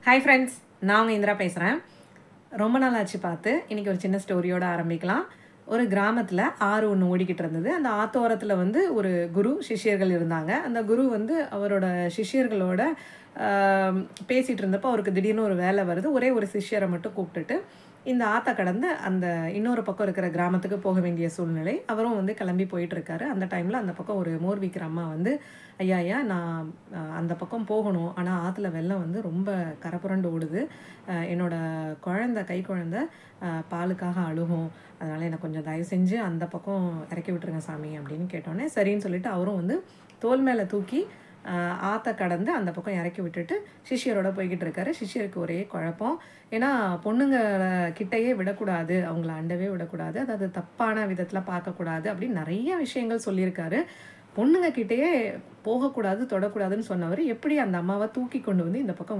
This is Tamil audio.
ஹாய் ஃப்ரெண்ட்ஸ், நான் உங்கள் இந்திரா பேசுகிறேன். ரொம்ப நாள் ஆச்சு பார்த்து. இன்றைக்கி ஒரு சின்ன ஸ்டோரியோடு ஆரம்பிக்கலாம். ஒரு கிராமத்தில் ஆறு ஒன்று ஓடிக்கிட்டு இருந்தது. அந்த ஆத்தோரத்தில் ஒரு குரு சிஷ்யர்கள் இருந்தாங்க. அந்த குரு அவரோட சிஷ்யர்களோட பேசிகிட்டு இருந்தப்போ அவருக்கு திடீர்னு ஒரு வேலை வருது. ஒரே ஒரு சிஷ்யரை மட்டும் கூப்பிட்டுட்டு இந்த ஆற்றை கடந்து அந்த இன்னொரு பக்கம் இருக்கிற கிராமத்துக்கு போக வேண்டிய சூழ்நிலை. அவரும் கிளம்பி போயிட்டுருக்காரு. அந்த டைமில் அந்த பக்கம் ஒரு மோர் விற்கிற அம்மா ஐயா ஐயா நான் அந்த பக்கம் போகணும், ஆனால் ஆற்றுல வெள்ளம் ரொம்ப கரைபுரண்டு ஓடுது, என்னோட குழந்தை கை குழந்தை பாலுக்காக அழுகும், அதனால் எனக்கு கொஞ்சம் தயவு செஞ்சு அந்த பக்கம் இறக்கி விட்டுருங்க சாமி அப்படின்னு கேட்டோன்னே சரின்னு சொல்லிட்டு அவரும் தோல் மேலே தூக்கி ஆற்றை கடந்து அந்த பக்கம் இறக்கி விட்டுட்டு சிஷ்யரோட போய்கிட்டு இருக்காரு. சிஷ்யருக்கு ஒரே குழப்பம். ஏன்னா பொண்ணுங்க கிட்டையே விடக்கூடாது, அவங்கள அண்டவே விடக்கூடாது, அதாவது தப்பான விதத்தில் பார்க்கக்கூடாது அப்படின்னு நிறைய விஷயங்கள் சொல்லியிருக்காரு. பொண்ணுங்க கிட்டேயே போகக்கூடாது தொடக்கூடாதுன்னு சொன்னவர் எப்படி அந்த அம்மாவை தூக்கி கொண்டு இந்த பக்கம்